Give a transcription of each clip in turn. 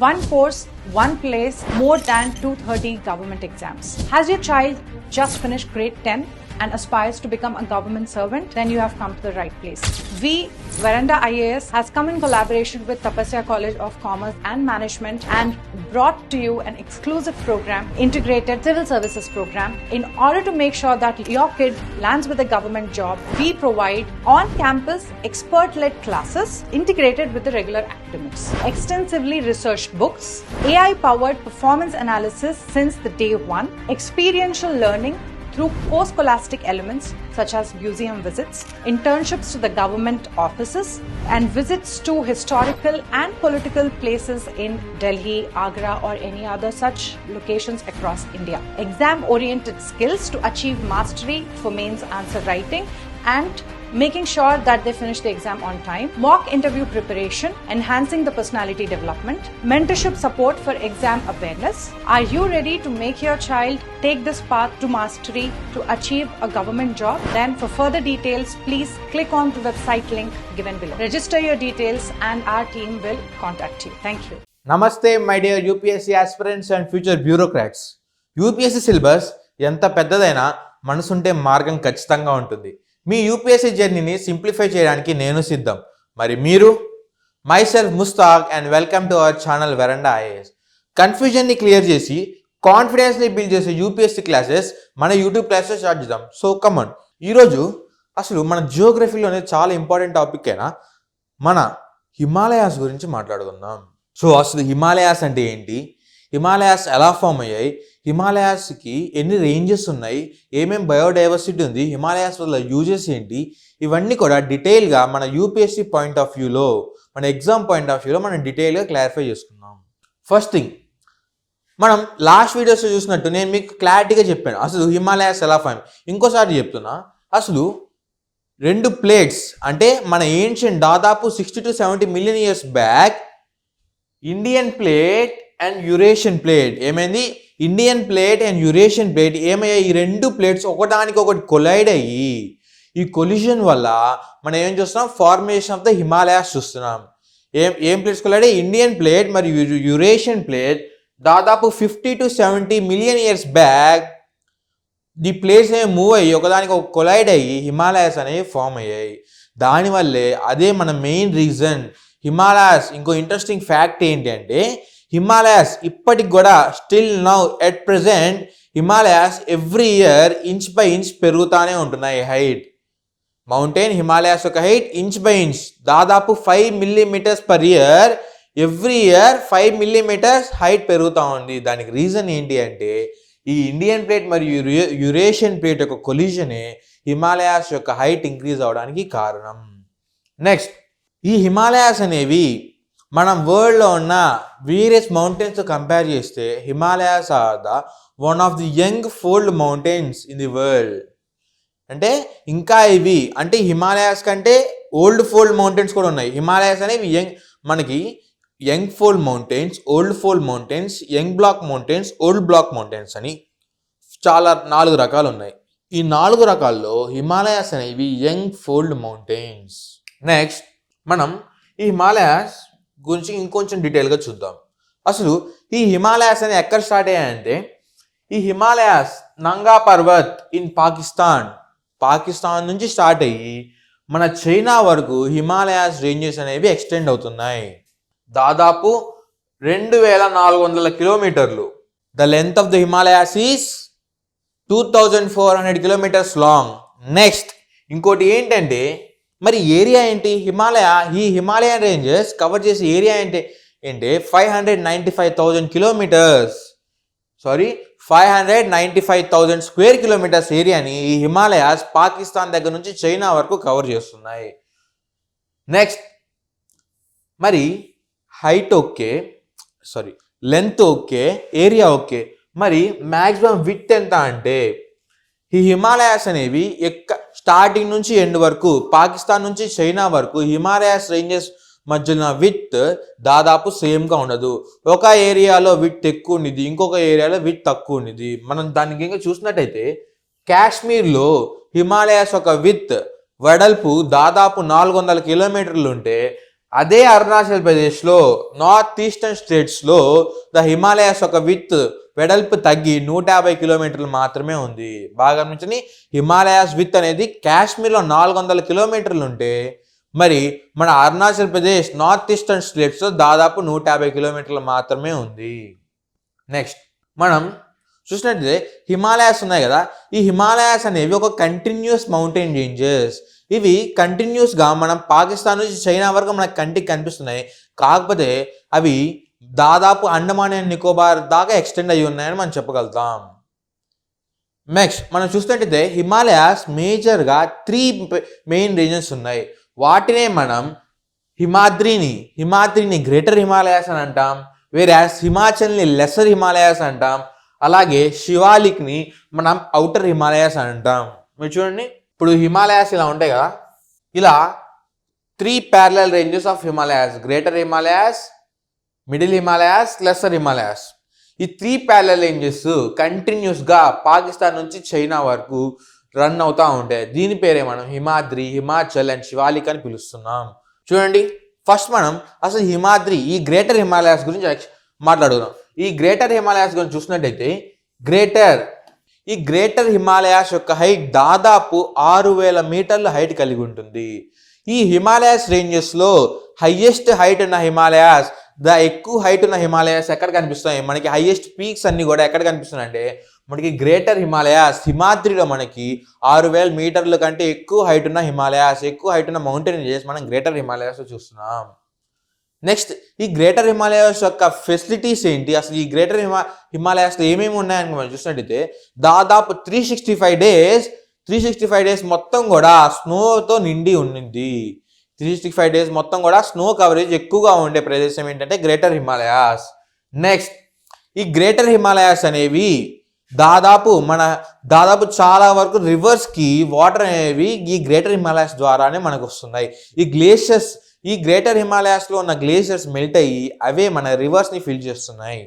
One course, one place, more than 230 government exams. Has your child just finished grade 10 and aspires to become a government servant? Then you have come to the right place. We, Veranda IAS, has come in collaboration with Tapasya College of Commerce and Management and brought to you an exclusive program, Integrated Civil Services Program. In order to make sure that your kid lands with a government job, we provide on-campus expert-led classes integrated with the regular academics, extensively researched books, AI-powered performance analysis since the day one, experiential learning through post-scholastic elements such as museum visits, internships to the government offices, and visits to historical and political places in Delhi, Agra, or any other such locations across India. Exam-oriented skills to achieve mastery for mains answer writing and making sure that they finish the exam on time, mock interview preparation, enhancing the personality development, mentorship support for exam awareness. Are you ready to make your child take this path to mastery to achieve a government job? Then for further details, please click on the website link given below. Register your details and our team will contact you. Thank you. Namaste my dear UPSC aspirants and future bureaucrats. UPSC syllabus ఎంత పెద్దదైనా మనసుంటే మార్గం ఖచ్చితంగా ఉంటుంది. మీ UPSC జర్నీని simplify చేయడానికి నేను సిద్ధం. మరి మీరు? Myself Mushtaq and welcome to our channel Veranda IAS. కన్ఫ్యూజన్ని క్లియర్ చేసి కాన్ఫిడెన్స్ని బిల్డ్ చేసే యూపీఎస్సీ క్లాసెస్ మన యూట్యూబ్ క్లాసెస్ స్టార్ట్ చేద్దాం. సో కమాన్, ఈరోజు అసలు మన జియోగ్రఫీలోనే చాలా ఇంపార్టెంట్ టాపిక్ అయినా మన హిమాలయాస్ గురించి మాట్లాడుకుందాం. సో అసలు హిమాలయాస్ అంటే ఏంటి, హిమాలయాస్ ఎలా ఫామ్ అయ్యాయి, హిమాలయాస్కి ఎన్ని రేంజెస్ ఉన్నాయి, ఏమేమి బయోడైవర్సిటీ ఉంది, హిమాలయాస్ వల్ల యూజెస్ ఏంటి, ఇవన్నీ కూడా డీటెయిల్గా మన యూపీఎస్సీ పాయింట్ ఆఫ్ వ్యూలో, మన ఎగ్జామ్ పాయింట్ ఆఫ్ వ్యూలో మనం డీటెయిల్గా క్లారిఫై చేసుకుందాం. ఫస్ట్ థింగ్, మనం లాస్ట్ వీడియోస్లో చూసినట్టు నేను మీకు క్లారిటీగా చెప్పాను అసలు హిమాలయాస్ ఎలా ఫామ్. ఇంకోసారి చెప్తున్నా, అసలు రెండు ప్లేట్స్ అంటే మన ఏన్షియన్ దాదాపు 60 to 70 million years back Indian plate and Eurasian plate ఏమైంది, Indian plate and Eurasian plate ఏమయ్యాయి, ఈ రెండు ప్లేట్స్ ఒకదానికొకటి కొలైడ్ అయ్యి ఈ కొలిజన్ వల్ల మనం ఏం చూస్తున్నాం, ఫార్మేషన్ ఆఫ్ ద హిమాలయాస్ చూస్తున్నాం. ఏం ప్లేట్స్ కొలైడ్ అయ్యి, ఇండియన్ ప్లేట్ మరియు యురేషియన్ ప్లేట్ దాదాపు 50 to 70 మిలియన్ ఇయర్స్ బ్యాక్ ఈ ప్లేట్స్ అనేవి మూవ్ అయ్యి ఒకదానికి ఒక కొలైడ్ అయ్యి హిమాలయాస్ అనేవి ఫామ్ అయ్యాయి. దానివల్లే అదే మన మెయిన్ రీజన్ హిమాలయాస్. ఇంకో ఇంట్రెస్టింగ్ ఫ్యాక్ట్ ఏంటి అంటే, హిమాలయాస్ ఇప్పటికి కూడా still now at present Himalayas every year inch by inch పెరుగుతూనే ఉంటున్నాయి హైట్. మౌంటైన్ హిమాలయాస్ యొక్క హైట్ ఇంచ్ బై ఇంచ్ దాదాపు 5 millimeters per year, every year 5 millimeters height పెరుగుతూ ఉంది. దానికి రీజన్ ఏంటి అంటే ఈ ఇండియన్ ప్లేట్ మరియు యురేషియన్ ప్లేట్ యొక్క కొలిజనే హిమాలయాస్ యొక్క హైట్ ఇంక్రీజ్ అవడానికి కారణం. నెక్స్ట్, ఈ హిమాలయాస్ అనేవి మనం వరల్డ్లో ఉన్న వేరియస్ మౌంటైన్స్తో కంపేర్ చేస్తే Himalayas are the one of the young fold mountains in the world. అంటే ఇంకా ఇవి అంటే హిమాలయాస్ కంటే ఓల్డ్ ఫోల్డ్ మౌంటైన్స్ కూడా ఉన్నాయి. హిమాలయాస్ అనేవి మనకి young fold mountains, old fold mountains, young block mountains, old block mountains అని చాలా 4 రకాలు ఉన్నాయి. ఈ 4 రకాల్లో హిమాలయాస్ అనేవి యంగ్ ఫోల్డ్ మౌంటైన్స్. నెక్స్ట్, మనం ఈ హిమాలయాస్ గురించి ఇంకొంచెం డీటెయిల్గా చూద్దాం. అసలు ఈ హిమాలయాస్ అనేవి ఎక్కడ స్టార్ట్ అయ్యాయంటే, ఈ హిమాలయాస్ నంగా పర్వత్ ఇన్ పాకిస్తాన్ నుంచి స్టార్ట్ అయ్యి మన చైనా వరకు హిమాలయాస్ రేంజెస్ అనేవి ఎక్స్టెండ్ అవుతున్నాయి. దాదాపు 2400 కిలోమీటర్లు. The length of the Himalayas is 2400 kilometers long. Next, ఇంకోటి ఏంటంటే మరి ఏరియా ఏంటి, ఈ హిమాలయన్ రేంజెస్ కవర్ చేసే ఏరియా ఏంటి 595,000 కిలోమీటర్స్, 595,000 స్క్వేర్ కిలోమీటర్స్ ఏరియాని ఈ హిమాలయాస్ పాకిస్తాన్ దగ్గర నుంచి చైనా వరకు కవర్ చేస్తున్నాయి. నెక్స్ట్, మరి height okay, length okay, area okay, మరి మ్యాక్సిమం విడ్త్ ఎంత అంటే ఈ హిమాలయాస్ అనేవి స్టార్టింగ్ నుంచి ఎండ్ వరకు పాకిస్తాన్ నుంచి చైనా వరకు హిమాలయాస్ రేంజెస్ మధ్యన విత్ దాదాపు సేమ్గా ఉండదు. ఒక ఏరియాలో విత్ ఎక్కువ ఉన్నది, ఇంకొక ఏరియాలో విత్ తక్కువ ఉన్నది. మనం దానికి ఇంకా చూసినట్టయితే కాశ్మీర్లో హిమాలయాస్ ఒక విత్ వెడల్పు దాదాపు 400 కిలోమీటర్లు ఉంటే అదే అరుణాచల్ ప్రదేశ్లో నార్త్ ఈస్టర్న్ స్టేట్స్లో ద హిమాలయాస్ ఒక వెడల్పు తగ్గి 150 కిలోమీటర్లు మాత్రమే ఉంది. బాగా గమనించండి, హిమాలయాస్ విత్ అనేది కాశ్మీర్లో 400 కిలోమీటర్లు ఉంటే మరి మన అరుణాచల్ ప్రదేశ్ నార్త్ ఈస్టర్న్ స్టేట్స్లో దాదాపు 150 కిలోమీటర్లు మాత్రమే ఉంది. నెక్స్ట్ మనం చూసినట్లయితే హిమాలయాస్ ఉన్నాయి కదా, ఈ హిమాలయాస్ అనేవి ఒక కంటిన్యూస్ మౌంటైన్ రేంజెస్. ఇవి కంటిన్యూస్గా మనం పాకిస్తాన్ నుంచి చైనా వరకు మనకు కంటికి కనిపిస్తున్నాయి. కాకపోతే అవి దాదాపు అండమాన్ అండ్ నికోబార్ దాకా ఎక్స్టెండ్ అయ్యి ఉన్నాయని మనం చెప్పగలుగుతాం. నెక్స్ట్ మనం చూసినట్టయితే హిమాలయాస్ మేజర్గా 3 మెయిన్ రీజన్స్ ఉన్నాయి. వాటినే మనం హిమాద్రిని గ్రేటర్ హిమాలయాస్ అని అంటాం, వేరే హిమాచల్ని లెసర్ హిమాలయాస్ అంటాం, అలాగే శివాలిక్ని మనం ఔటర్ హిమాలయాస్ అని అంటాం. మీరు చూడండి, ఇప్పుడు హిమాలయాస్ ఇలా ఉంటాయి కదా, ఇలా 3 parallel ranges of Himalayas, greater Himalayas, Middle Himalayas, lesser Himalayas. ఈ 3 ప్యారలల్ రేంజెస్ కంటిన్యూస్గా పాకిస్తాన్ నుంచి చైనా వరకు రన్ అవుతూ ఉంటాయి. దీని పేరే మనం హిమాద్రి, హిమాచల్ అండ్ శివాలిక్ అని పిలుస్తున్నాం. చూడండి, ఫస్ట్ మనం అసలు హిమాద్రి ఈ గ్రేటర్ హిమాలయాస్ గురించి మాట్లాడుకున్నాం. ఈ గ్రేటర్ హిమాలయాస్ గురించి చూసినట్టయితే ఈ గ్రేటర్ హిమాలయాస్ యొక్క హైట్ దాదాపు 6000 మీటర్ల హైట్ కలిగి ఉంటుంది. ఈ హిమాలయాస్ రేంజెస్లో హైయెస్ట్ హైట్ ఉన్న హిమాలయాస్, ఎక్కువ హైట్ ఉన్న హిమాలయాస్ ఎక్కడ కనిపిస్తాయి? మనకి హైయెస్ట్ పీక్స్ అన్ని కూడా ఎక్కడ కనిపిస్తున్నాయి అంటే మనకి గ్రేటర్ హిమాలయాస్ హిమాద్రిలో మనకి 6000 మీటర్ల కంటే ఎక్కువ హైట్ ఉన్న హిమాలయాస్, ఎక్కువ హైట్ ఉన్న మౌంటైన్ రేంజెస్ మనం గ్రేటర్ హిమాలయాస్లో చూస్తున్నాం. నెక్స్ట్, ఈ గ్రేటర్ హిమాలయాస్ యొక్క ఫెసిలిటీస్ ఏంటి, అసలు ఈ గ్రేటర్ హిమాలయాస్లో ఏమేమి ఉన్నాయని మనం చూసినట్టయితే దాదాపు 365 డేస్ మొత్తం కూడా స్నోతో నిండి ఉండింది. 365 డేస్ మొత్తం కూడా స్నో కవరేజ్ ఎక్కువగా ఉండే ప్రదేశం ఏంటంటే గ్రేటర్ హిమాలయాస్. నెక్స్ట్, ఈ గ్రేటర్ హిమాలయాస్ అనేవి దాదాపు చాలా వరకు రివర్స్కి వాటర్ అనేవి ఈ గ్రేటర్ హిమాలయాస్ ద్వారానే మనకు వస్తున్నాయి. ఈ గ్రేటర్ హిమాలయాస్లో ఉన్న గ్లేషియర్స్ మెల్ట్ అయ్యి అవే మన రివర్స్ని ఫిల్ చేస్తున్నాయి.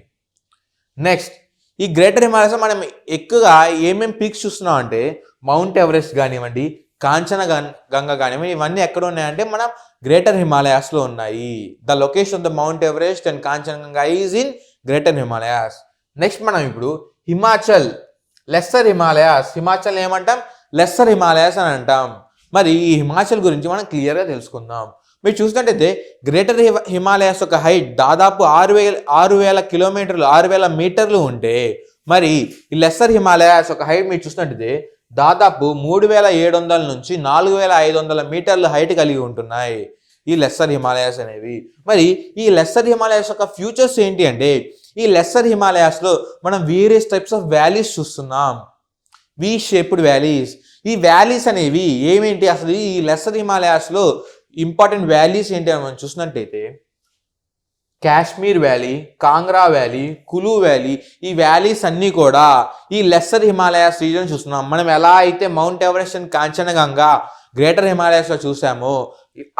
నెక్స్ట్, ఈ గ్రేటర్ హిమాలయాస్ మనం ఎక్కువగా ఏమేమి పీక్స్ చూస్తున్నాం అంటే మౌంట్ ఎవరెస్ట్ కానివ్వండి, కాంచనగంగా కానివ్వండి, ఇవన్నీ ఎక్కడ ఉన్నాయంటే మనం గ్రేటర్ హిమాలయాస్లో ఉన్నాయి. The location of the mount Everest and Kanchenjunga is in greater Himalayas. Next, మనం ఇప్పుడు హిమాచల్ లెస్సర్ హిమాలయాస్, హిమాచల్ ఏమంటాం? లెస్సర్ హిమాలయాస్ అని అంటాం. మరి ఈ హిమాచల్ గురించి మనం క్లియర్గా తెలుసుకుందాం. మీరు చూసినట్టయితే గ్రేటర్ హిమాలయాస్ యొక్క హైట్ దాదాపు 6000 మీటర్లు ఉంటే మరి ఈ లెస్సర్ హిమాలయాస్ యొక్క హైట్ మీరు చూసినట్టయితే దాదాపు 3700 నుంచి 4500 మీటర్ల హైట్ కలిగి ఉంటున్నాయి ఈ లెస్సర్ హిమాలయాస్ అనేవి. మరి ఈ లెస్సర్ హిమాలయాస్ యొక్క ఫ్యూచర్స్ ఏంటి అంటే ఈ లెస్సర్ హిమాలయాస్లో మనం వేరియస్ టైప్స్ ఆఫ్ వ్యాలీస్ చూస్తున్నాం, వి షేప్డ్ వ్యాలీస్. ఈ వ్యాలీస్ అనేవి ఏమేంటి, అసలు ఈ లెస్సర్ హిమాలయాస్లో ఇంపార్టెంట్ వ్యాలీస్ ఏంటి అని మనం చూసినట్టయితే Kashmir valley, Kangra valley, Kullu valley, ఈ వ్యాలీస్ అన్నీ కూడా ఈ లెస్సర్ హిమాలయాస్ రీజన్ చూస్తున్నాం. మనం ఎలా అయితే Mount Everest and Kanchenjunga Greater హిమాలయాస్లో చూసామో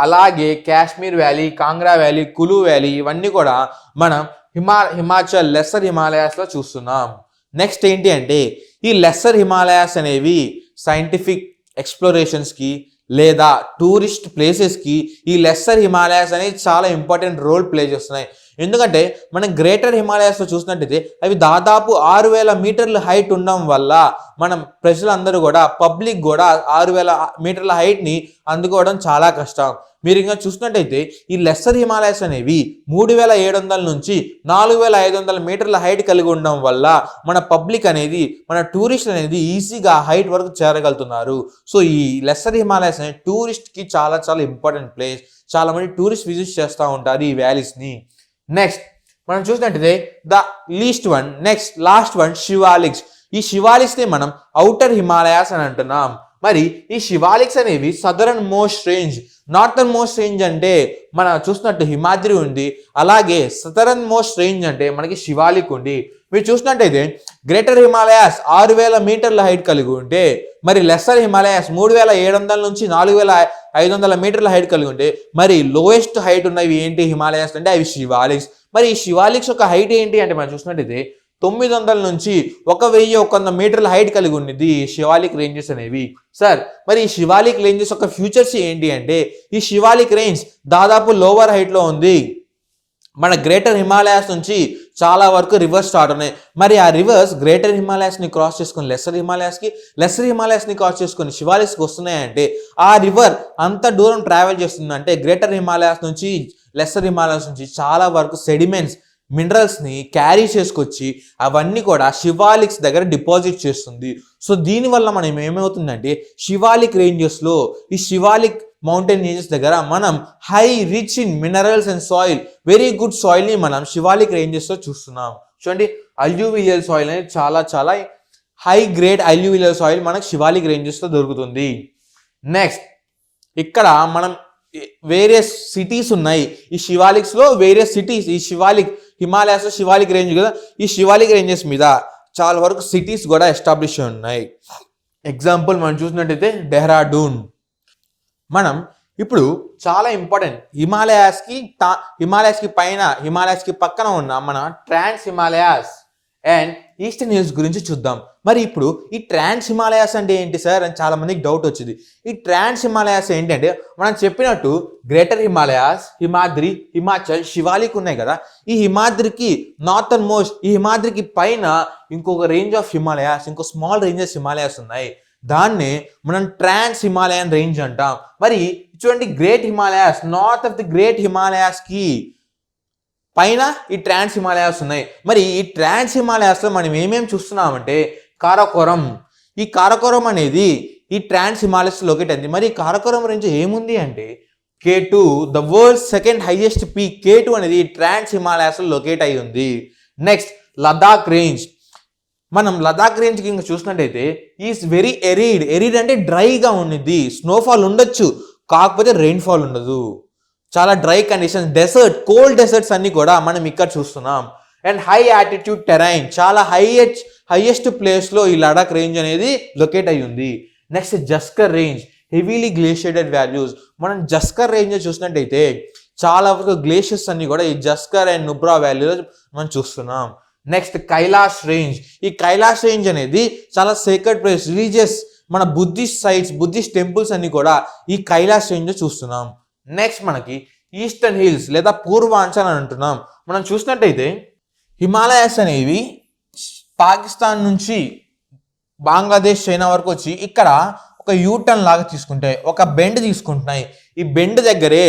అలాగే Kashmir valley, Kangra valley, Kullu valley ఇవన్నీ కూడా మనం హిమాచల్ లెస్సర్ హిమాలయాస్లో చూస్తున్నాం. నెక్స్ట్ ఏంటి అంటే ఈ లెస్సర్ హిమాలయాస్ అనేవి సైంటిఫిక్ ఎక్స్ప్లోరేషన్స్కి లేదా టూరిస్ట్ ప్లేసెస్కి ఈ లెస్సర్ హిమాలయాస్ అనేవి చాలా ఇంపార్టెంట్ రోల్ ప్లే చేస్తున్నాయి. ఎందుకంటే మనం గ్రేటర్ హిమాలయాస్లో చూసినట్టయితే అవి దాదాపు 6000 మీటర్ల హైట్ ఉండడం వల్ల మనం ప్రజలందరూ కూడా పబ్లిక్ కూడా 6000 మీటర్ల హైట్ని అందుకోవడం చాలా కష్టం. మీరు ఇంకా చూసినట్టయితే ఈ లెస్సర్ హిమాలయాస్ అనేవి 3700 నుంచి 4500 మీటర్ల హైట్ కలిగి ఉండడం వల్ల మన పబ్లిక్ అనేది మన టూరిస్ట్ అనేది ఈజీగా హైట్ వరకు చేరగలుగుతున్నారు. సో ఈ లెస్సర్ హిమాలయాస్ అనేది టూరిస్ట్కి చాలా చాలా ఇంపార్టెంట్ ప్లేస్. చాలా మంది టూరిస్ట్ విజిట్ చేస్తూ ఉంటారు ఈ వ్యాలీస్ని. నెక్స్ట్ మనం చూసినట్టయితే లాస్ట్ వన్ శివాలిక్స్. ఈ శివాలిక్స్ని మనం ఔటర్ హిమాలయాస్ అని అంటున్నాం. మరి ఈ శివాలిక్స్ అనేవి southern most range, northern most range అంటే మనం చూసినట్టు హిమాద్రి ఉంది, అలాగే సదరన్ మోస్ట్ రేంజ్ అంటే మనకి శివాలిక్ ఉంది. మీరు చూసినట్టయితే గ్రేటర్ హిమాలయాస్ 6000 మీటర్ల హైట్ కలిగి ఉంటే మరి లెస్సర్ హిమాలయాస్ 3700 నుంచి 4500 మీటర్ల హైట్ కలిగి ఉంటే మరి లోయెస్ట్ హైట్ ఉన్నవి ఏంటి హిమాలయాస్ అంటే అవి శివాలిక్స్. మరి ఈ శివాలిక్స్ యొక్క హైట్ ఏంటి అంటే మనం చూసినట్టయితే 900 నుంచి 1100 మీటర్ల హైట్ కలిగి ఉన్నది శివాలిక్ రేంజెస్ అనేవి. సార్ మరి ఈ శివాలిక్ రేంజెస్ యొక్క ఫ్యూచర్స్ ఏంటి అంటే, ఈ శివాలిక్ రేంజ్ దాదాపు లోవర్ హైట్లో ఉంది. మన గ్రేటర్ హిమాలయాస్ నుంచి చాలా వరకు రివర్స్ స్టార్ట్ ఉన్నాయి. మరి ఆ రివర్స్ గ్రేటర్ హిమాలయాస్ని క్రాస్ చేసుకుని లెస్సర్ హిమాలయాస్ని క్రాస్ చేసుకుని శివాలిక్స్కి వస్తున్నాయంటే, ఆ రివర్ అంత దూరం ట్రావెల్ చేస్తుందంటే గ్రేటర్ హిమాలయాస్ నుంచి లెస్సర్ హిమాలయాస్ నుంచి చాలా వరకు సెడిమెంట్స్ మినరల్స్ని క్యారీ చేసుకొచ్చి అవన్నీ కూడా శివాలిక్స్ దగ్గర డిపాజిట్ చేస్తుంది. సో దీనివల్ల మనం ఏమవుతుందంటే శివాలిక్ రేంజెస్లో ఈ శివాలిక్ మౌంటైన్ రేంజెస్ దగ్గర మనం high rich in minerals and soil, very good సాయిల్ని మనం శివాలిక్ రేంజెస్లో చూస్తున్నాం. చూడండి అల్యూవియల్ సాయిల్ అనేది చాలా హై గ్రేడ్ అల్యూవియల్ సాయిల్ మనకు శివాలిక్ రేంజెస్లో దొరుకుతుంది. నెక్స్ట్ ఇక్కడ మనం వేరియస్ సిటీస్ ఉన్నాయి ఈ శివాలిక్స్లో, వేరియస్ సిటీస్ ఈ హిమాలయాస్లో శివాలిక్ రేంజ్ కదా, ఈ శివాలిక్ రేంజెస్ మీద చాలా వరకు సిటీస్ కూడా ఎస్టాబ్లిష్ ఉన్నాయి. ఎగ్జాంపుల్ మనం చూసినట్టయితే డెహ్రాడూన్. మనం ఇప్పుడు చాలా ఇంపార్టెంట్ హిమాలయాస్కి పక్కన ఉన్న మన ట్రాన్స్ హిమాలయాస్ అండ్ ఈస్టర్న్ హిల్స్ గురించి చూద్దాం. మరి ఇప్పుడు ఈ ట్రాన్స్ హిమాలయాస్ అంటే ఏంటి సార్ అని చాలా మందికి డౌట్ వచ్చింది. ఈ ట్రాన్స్ హిమాలయాస్ ఏంటంటే మనం చెప్పినట్టు గ్రేటర్ హిమాలయాస్, హిమాద్రి, హిమాచల్, శివాలిక్ ఉన్నాయి కదా, ఈ హిమాద్రికి నార్థన్ మోస్ట్, ఈ హిమాద్రికి పైన ఇంకొక రేంజ్ ఆఫ్ హిమాలయాస్, ఇంకో స్మాల్ రేంజెస్ హిమాలయాస్ ఉన్నాయి. దాన్ని మనం ట్రాన్స్ హిమాలయన్ రేంజ్ అంటాం. మరి చూడండి Great Himalayas, north of the Great హిమాలయాస్కి పైన ఈ ట్రాన్స్ హిమాలయాస్ ఉన్నాయి. మరి ఈ ట్రాన్స్ హిమాలయాస్లో మనం ఏమేమి చూస్తున్నామంటే కారాకోరం. ఈ కారాకోరం అనేది ఈ ట్రాన్స్ హిమాలయాస్ లొకేట్ అయింది. మరి ఈ కారాకోరం రేంజ్ ఏముంది అంటే K2, the world second highest peak K2 అనేది ట్రాన్స్ హిమాలయాస్లో లొకేట్ అయి ఉంది. Next Ladakh range. మనం లదాఖ్ రేంజ్కి ఇంకా చూసినట్టయితే ఈజ్ వెరీ ఎరిడ్ అంటే డ్రైగా ఉన్నది. స్నోఫాల్ ఉండొచ్చు కాకపోతే రెయిన్ఫాల్ ఉండదు, చాలా dry conditions, desert, cold deserts అన్ని కూడా మనం ఇక్కడ చూస్తున్నాం. అండ్ హై ఆల్టిట్యూడ్ టెరైన్, చాలా హైయెస్ట్ ప్లేస్లో ఈ లడాక్ రేంజ్ అనేది లొకేట్ అయి ఉంది. Next Zanskar range, heavily glaciated valleys. మనం జస్కర్ రేంజ్ చూసినట్టయితే చాలా వరకు గ్లేషియర్స్ అన్ని కూడా ఈ జస్కర్ అండ్ నుబ్రా వ్యాలీలో మనం చూస్తున్నాం. Next Kailash range. ఈ కైలాష్ రేంజ్ అనేది చాలా సేక్రెడ్ ప్లేస్, రిలీజియస్, మన బుద్ధిస్ట్ సైట్స్, బుద్ధిస్ట్ టెంపుల్స్ అన్ని కూడా ఈ కైలాష్ రేంజ్ చూస్తున్నాం. నెక్స్ట్ మనకి ఈస్టర్న్ హిల్స్ లేదా పూర్వాంచల్ అని అంటున్నాం. మనం చూసినట్టయితే హిమాలయాస్ అనేవి పాకిస్తాన్ నుంచి బంగ్లాదేశ్, చైనా వరకు వచ్చి ఇక్కడ ఒక యూటర్న్ లాగా తీసుకుంటాయి, ఒక బెండ్ తీసుకుంటున్నాయి. ఈ బెండ్ దగ్గరే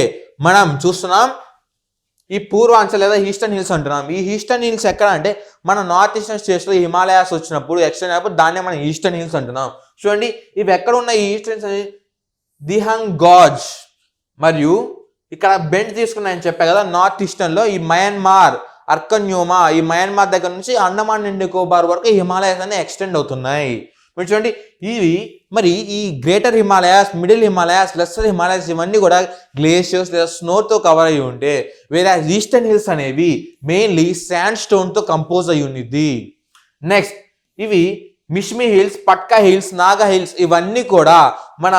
మనం చూస్తున్నాం ఈ పూర్వాంచల్ లేదా ఈస్టర్న్ హిల్స్ అంటున్నాం. ఈ ఈస్టర్న్ హిల్స్ ఎక్కడ అంటే మన నార్త్ ఈస్టర్న్ స్టేట్స్లో హిమాలయాస్ వచ్చినప్పుడు ఎక్స్టెండ్ అయినప్పుడు దాన్నే మనం ఈస్టర్న్ హిల్స్ అంటున్నాం. చూడండి ఇవి ఎక్కడ ఉన్నాయి ఈ ఈస్టర్న్ హిల్స్, దిహంగ్ గాజ్, మరియు ఇక్కడ బెండ్ తీసుకున్నాయని చెప్పా కదా నార్త్ ఈస్టర్న్లో ఈ మయన్మార్, అర్కన్యోమా, ఈ మయన్మార్ దగ్గర నుంచి అండమాన్ అండ్ నికోబార్ వరకు హిమాలయాస్ అన్ని ఎక్స్టెండ్ అవుతున్నాయి. మీరు చూడండి ఇవి మరి ఈ Greater Himalayas, Middle Himalayas, Lesser Himalayas ఇవన్నీ కూడా గ్లేషియర్స్ లేదా స్నోతో కవర్ అయి ఉంటే, వేరే ఈస్టర్న్ హిల్స్ అనేవి మెయిన్లీ శాండ్ స్టోన్తో కంపోజ్ అయి ఉన్నది. నెక్స్ట్ ఇవి Mishmi hills, Patkai hills, Naga hills ఇవన్నీ కూడా మన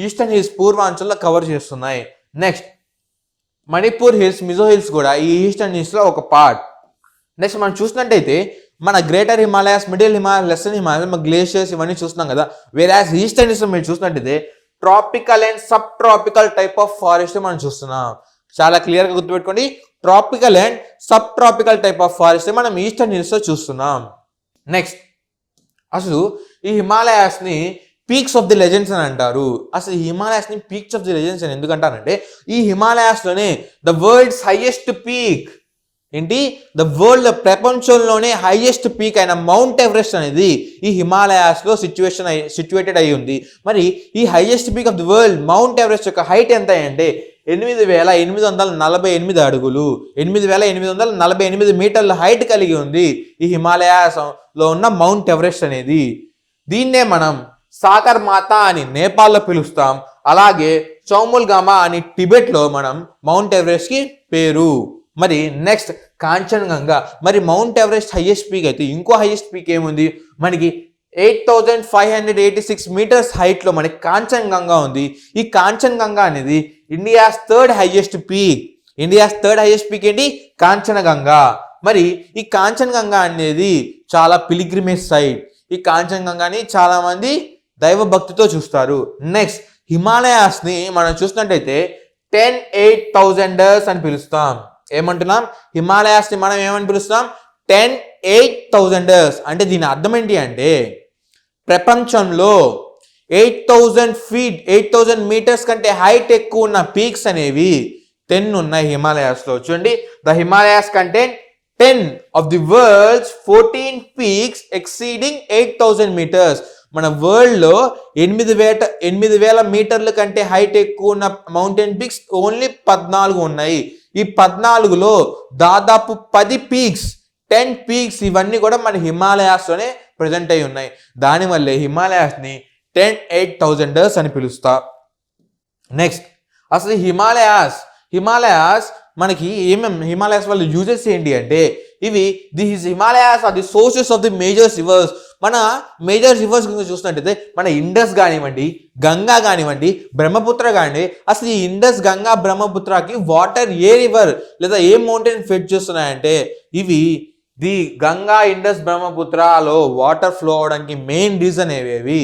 ఈస్టర్న్ హిల్స్ పూర్వాంచల్లో కవర్ చేస్తున్నాయి. Next Manipur hills, Mizo hills కూడా ఈ ఈస్టర్న్ హిల్స్లో ఒక పార్ట్. నెక్స్ట్ మనం చూసినట్టయితే మన greater Himalayas, Middle Himalayas, Lesser Himalayas, మన గ్లేషియర్స్ ఇవన్నీ చూస్తున్నాం కదా. వేరే ఈస్టర్న్ హిల్స్ మీరు చూసినట్టయితే tropical and sub tropical type of forest మనం చూస్తున్నాం. చాలా క్లియర్గా గుర్తుపెట్టుకోండి, tropical and sub tropical type of forest మనం ఈస్టర్న్ హిల్స్లో చూస్తున్నాం. నెక్స్ట్ అసలు ఈ హిమాలయాస్ని పీక్స్ ఆఫ్ ది లెజెండ్స్ అని అంటారు. అసలు ఈ హిమాలయాస్ని పీక్స్ ఆఫ్ ది లెజెండ్స్ అని ఎందుకంటారంటే ఈ హిమాలయాస్లోనే ద వరల్డ్స్ హైయెస్ట్ పీక్ ఏంటి, ద వరల్డ్ ప్రపంచంలోనే హైయెస్ట్ పీక్ అయిన మౌంట్ ఎవరెస్ట్ అనేది ఈ హిమాలయాస్లో సిచ్యువేటెడ్ అయి ఉంది. మరి ఈ highest peak of the world mount Everest యొక్క హైట్ ఎంత అంటే 8,848 అడుగులు, 8,848 మీటర్ల హైట్ కలిగి ఉంది ఈ హిమాలయాస్లో ఉన్న మౌంట్ ఎవరెస్ట్ అనేది. దీన్నే మనం సాగర్ మాత అని నేపాల్లో పిలుస్తాం, అలాగే చౌముల్గామా అని టిబెట్లో మనం మౌంట్ ఎవరెస్ట్కి పేరు. మరి నెక్స్ట్ కాంచన్గంగా. మరి మౌంట్ ఎవరెస్ట్ హైయెస్ట్ పీక్ అయితే ఇంకో హైయెస్ట్ పీక్ ఏముంది మనకి 8,586 మీటర్స్ హైట్లో మనకి కాంచన్గంగా ఉంది. ఈ కాంచన్గంగా అనేది ఇండియాస్ థర్డ్ హైయెస్ట్ పీక్. ఏంటి కాంచనగంగా. మరి ఈ కాంచన్గంగా అనేది చాలా పిలిగ్రిమేజ్ సైట్. ఈ కాంచన్గంగాని చాలా మంది దైవ భక్తితో చూస్తారు. నెక్స్ట్ హిమాలయాస్ ని మనం చూసినట్టయితే 10,800 అని పిలుస్తాం. ఏమంటున్నాం? హిమాలయాస్ ని మనం ఏమని పిలుస్తాం? 10,800. అంటే దీని అర్థం ఏంటి అంటే ప్రపంచంలో 8,000 మీటర్స్ కంటే హైట్ ఎక్కువ ఉన్న పీక్స్ అనేవి 10 ఉన్నాయి హిమాలయాస్ లో. చూడండి, the Himalayas contain 10 of the world's 14 peaks exceeding 8,000 meters. మన వరల్డ్ లో 8,000 మీటర్ల కంటే హైట్ ఎక్కువ ఉన్న మౌంటైన్ పీక్స్ ఓన్లీ 14 ఉన్నాయి. ఈ 14లో దాదాపు 10 పీక్స్ 10 పీక్స్ ఇవన్నీ కూడా మన హిమాలయాస్ లోనే ప్రజెంట్ అయి ఉన్నాయి. దానివల్లే హిమాలయాస్ ని 10,800 అని పిలుస్తా. నెక్స్ట్ అసలు హిమాలయాస్ మనకి హిమాలయాస్ వల్ల యూజెస్ ఏంటి అంటే Himalayas are the sources of the major rivers. మన మేజర్ రివర్స్ గురించి చూసినట్టయితే మన ఇండస్ కానివ్వండి, గంగా కానివ్వండి, బ్రహ్మపుత్ర కానివ్వండి. అసలు ఈ ఇండస్, గంగా, బ్రహ్మపుత్రకి వాటర్ ఏ రివర్ లేదా ఏ మౌంటైన్ ఫెడ్ చేస్తున్నాయంటే ది గంగా, ఇండస్, బ్రహ్మపుత్రలో వాటర్ ఫ్లో అవడానికి మెయిన్ రీజన్ ఏవేవి?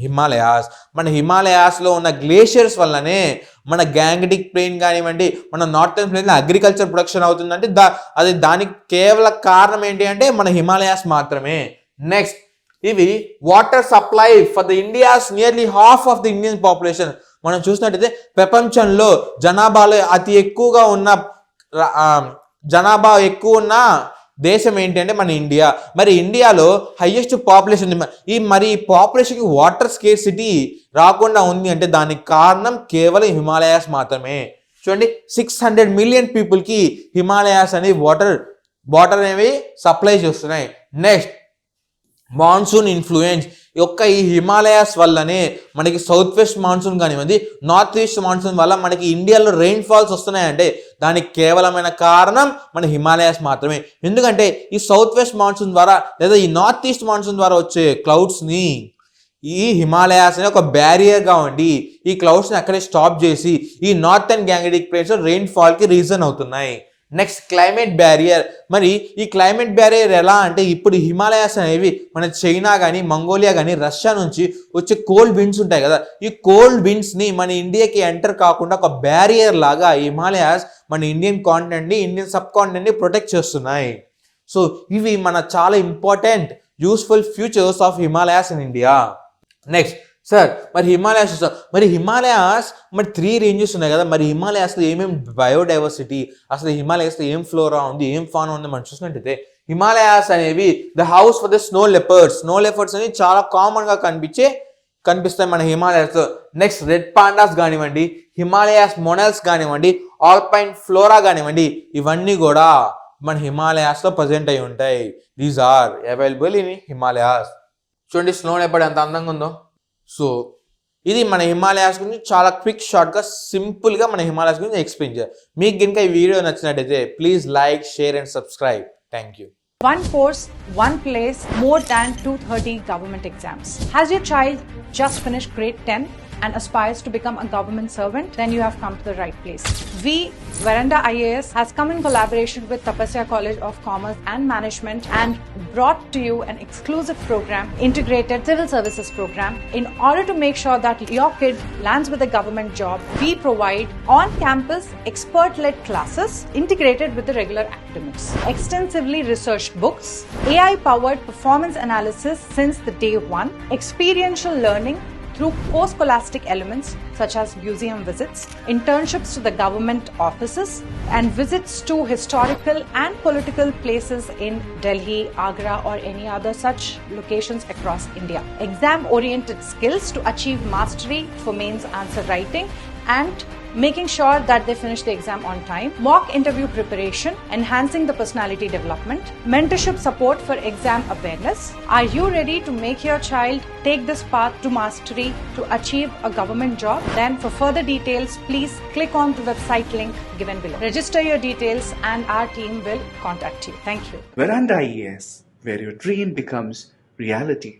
హిమాలయాస్. మన హిమాలయాస్ లో ఉన్న గ్లేషియర్స్ వల్లనే మన గ్యాంగటిక్ ప్లెయిన్ కానివ్వండి, మన నార్థన్ ప్లెయిన్ అగ్రికల్చర్ ప్రొడక్షన్ అవుతుందంటే దానికి కేవలం కారణం ఏంటి అంటే మన హిమాలయాస్ మాత్రమే. Next water supply for the India's nearly half of the Indian population. మనం చూసినట్టయితే ప్రపంచంలో జనాభా ఎక్కువ ఉన్న దేశం ఏంటి అంటే మన ఇండియా. మరి ఇండియాలో హైయెస్ట్ పాపులేషన్ మరి ఈ పాపులేషన్కి వాటర్ స్కేర్సిటీ రాకుండా ఉంది అంటే దానికి కారణం కేవలం హిమాలయాస్ మాత్రమే. చూడండి, 600 మిలియన్ పీపుల్కి హిమాలయాస్ అనేవి వాటర్ అనేవి సప్లై చేస్తున్నాయి. Next monsoon influence. ఈ హిమాలయాస్ వల్లనే మనకి సౌత్ వెస్ట్ మాన్సూన్ కానివ్వండి, నార్త్ ఈస్ట్ మాన్సూన్ వల్ల మనకి ఇండియాలో రెయిన్ ఫాల్స్ వస్తున్నాయంటే దానికి కేవలమైన కారణం మన హిమాలయాస్ మాత్రమే. ఎందుకంటే ఈ సౌత్ వెస్ట్ మాన్సూన్ ద్వారా లేదా ఈ నార్త్ ఈస్ట్ మాన్సూన్ ద్వారా వచ్చే క్లౌడ్స్ని ఈ హిమాలయాస్ అనే ఒక బ్యారియర్గా ఉండి ఈ క్లౌడ్స్ని అక్కడే స్టాప్ చేసి ఈ నార్థన్ గ్యాంగటిక్ ప్లేన్స్ రెయిన్ ఫాల్కి రీజన్ అవుతున్నాయి. Next climate barrier. మరి ఈ క్లైమేట్ బ్యారియర్ ఎలా అంటే ఇప్పుడు హిమాలయాస్ అనేవి మన చైనా కానీ, మంగోలియా కానీ, రష్యా నుంచి వచ్చే కోల్డ్ విండ్స్ ఉంటాయి కదా, ఈ కోల్డ్ విండ్స్ని మన ఇండియాకి ఎంటర్ కాకుండా ఒక బ్యారియర్ లాగా హిమాలయాస్ మన ఇండియన్ సబ్ కాంటినెంట్ని ప్రొటెక్ట్ చేస్తున్నాయి. సో ఇవి మన చాలా important useful features of Himalayas in India. Next sir మరి హిమాలయాస్ 3 రేంజెస్ ఉన్నాయి కదా, మరి హిమాలయాస్లో ఏమేమి బయోడైవర్సిటీ, అసలు హిమాలయాస్లో ఏం ఫ్లోరా ఉంది, ఏం ఫానా ఉంది మనం చూసినట్టయితే హిమాలయాస్ అనేవి the house for the snow leopards అనేవి చాలా కామన్గా కనిపిస్తాయి మన హిమాలయాస్లో. నెక్స్ట్ రెడ్ పాండాస్ కానివ్వండి, హిమాలయాస్ మొనల్స్ కానివ్వండి, ఆల్పైన్ ఫ్లోరా కానివ్వండి, ఇవన్నీ కూడా మన హిమాలయాస్లో ప్రజెంట్ అయి ఉంటాయి. These are available in Himalayas. చూడండి స్నో లెపర్డ్ ఎంత అందంగా ఉందో. సో ఇది మన హిమాలయాస్ గురించి చాలా షార్ట్గా సింపుల్గా మన హిమాలయాస్ గురించి ఎక్స్ప్లెయిన్ చేయాలి. మీకు కనుక ఈ వీడియో నచ్చినట్టయితే please like, share and subscribe. Thank you. One course, one place, more than 230 government exams. Has your child just finished grade 10 and aspires to become a government servant? Then you have come to the right place. Veranda IAS has come in collaboration with Tapasya College of Commerce and Management and brought to you an exclusive program, Integrated Civil Services Program. In order to make sure that your kid lands with a government job, we provide on-campus expert-led classes integrated with the regular academics. Extensively researched books, AI-powered performance analysis since the day one, experiential learning through post-scholastic elements such as museum visits, internships to the government offices, and visits to historical and political places in Delhi, Agra, or any other such locations across India. Exam-oriented skills to achieve mastery for mains answer writing and making sure that they finish the exam on time, mock interview preparation, enhancing the personality development, mentorship support for exam awareness. Are you ready to make your child take this path to mastery to achieve a government job? Then for further details, please click on the website link given below. Register your details and our team will contact you. Thank you. Veranda IAS, where your dream becomes reality.